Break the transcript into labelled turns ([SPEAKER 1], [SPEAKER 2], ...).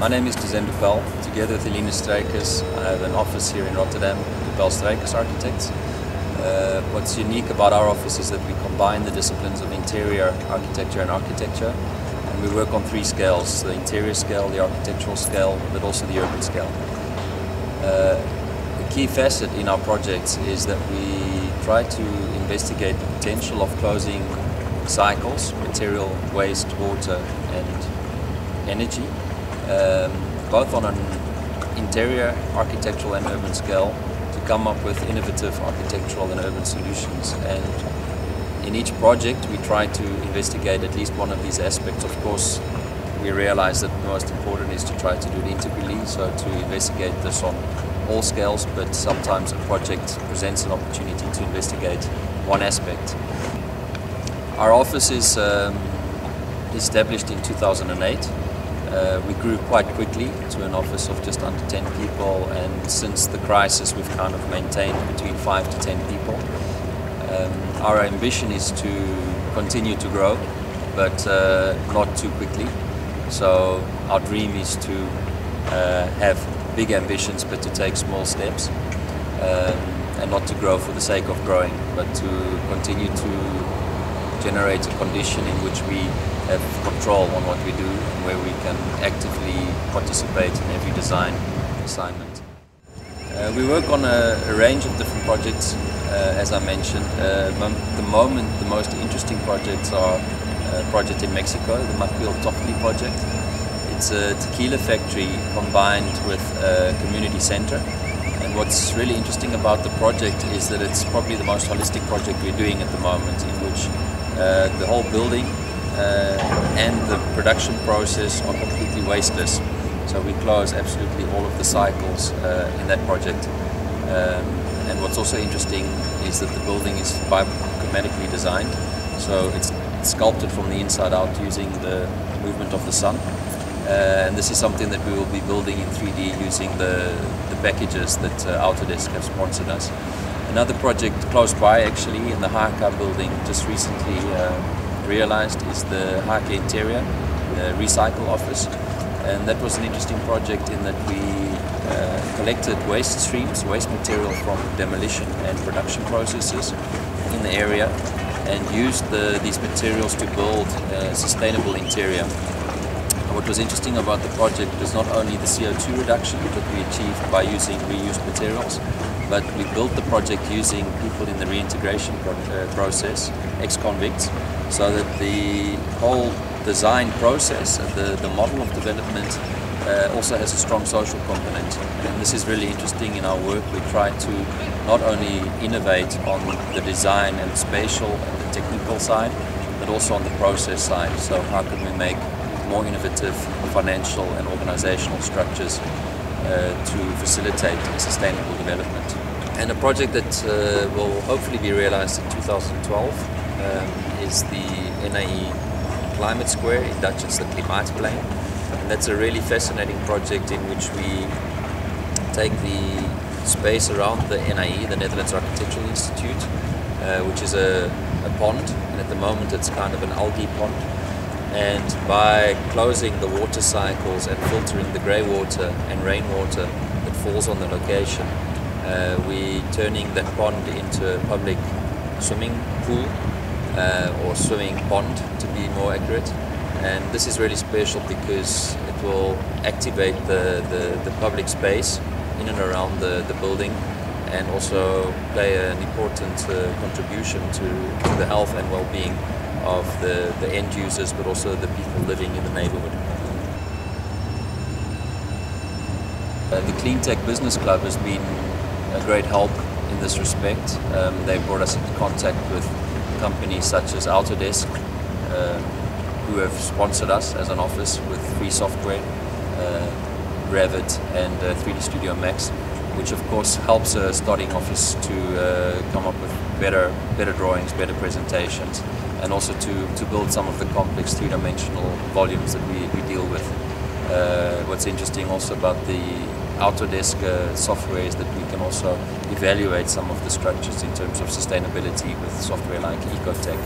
[SPEAKER 1] My name is Duzen Dupel. Together with Eline Strijkers, I have an office here in Rotterdam, Dupel Strijkers Architects. What's unique about our office is that we combine the disciplines of interior architecture and architecture, and we work on three scales: the interior scale, the architectural scale, but also the urban scale. A key facet in our projects is that we try to investigate the potential of closing cycles, material, waste, water and energy, both on an interior, architectural and urban scale, to come up with innovative architectural and urban solutions. And in each project we try to investigate at least one of these aspects. Of course, we realize that the most important is to try to do it integrally, so to investigate this on all scales, but sometimes a project presents an opportunity to investigate one aspect. Our office is established in 2008. We grew quite quickly to an office of just under 10 people, and since the crisis we've kind of maintained between 5 to 10 people. Our ambition is to continue to grow, but not too quickly. So our dream is to have big ambitions, but to take small steps, and not to grow for the sake of growing, but to continue to generate a condition in which we have control on what we do and where we can actively participate in every design assignment. We work on a range of different projects, as I mentioned. The most interesting projects are a project in Mexico, the Macuil Tocli project. It's a tequila factory combined with a community center. And what's really interesting about the project is that it's probably the most holistic project we're doing at the moment, in which the whole building and the production process are completely wasteless. So we close absolutely all of the cycles in that project. And what's also interesting is that the building is biochromatically designed, so it's sculpted from the inside out using the movement of the sun. And this is something that we will be building in 3D using the packages that Autodesk have sponsored us. Another project close by, actually, in the HK building, just recently realized, is the HK Interior Recycle Office. And that was an interesting project in that we collected waste streams, waste material from demolition and production processes in the area, and used these materials to build a sustainable interior. What was interesting about the project was not only the CO2 reduction that we achieved by using reused materials, but we built the project using people in the reintegration process, ex-convicts, so that the whole design process, the model of development, also has a strong social component. And this is really interesting in our work. We try to not only innovate on the design and the spatial and the technical side, but also on the process side. So how can we make more innovative financial and organizational structures to facilitate sustainable development. And a project that will hopefully be realized in 2012 is the NAE Climate Square. In Dutch it's the Klimaatplein. And that's a really fascinating project in which we take the space around the NAE, the Netherlands Architectural Institute, which is a pond, and at the moment it's kind of an algae pond. And by closing the water cycles and filtering the grey water and rainwater that falls on the location, we're turning that pond into a public swimming pool, or swimming pond to be more accurate. And this is really special because it will activate the public space in and around the building, and also play an important contribution to the health and well-being of the end users, but also the people living in the neighborhood. The Cleantech Business Club has been a great help in this respect. They brought us into contact with companies such as Autodesk, who have sponsored us as an office with free software, Revit and 3D Studio Max, which of course helps a starting office to come up with better drawings, better presentations, and also to build some of the complex three-dimensional volumes that we deal with. What's interesting also about the Autodesk software is that we can also evaluate some of the structures in terms of sustainability with software like Ecotech.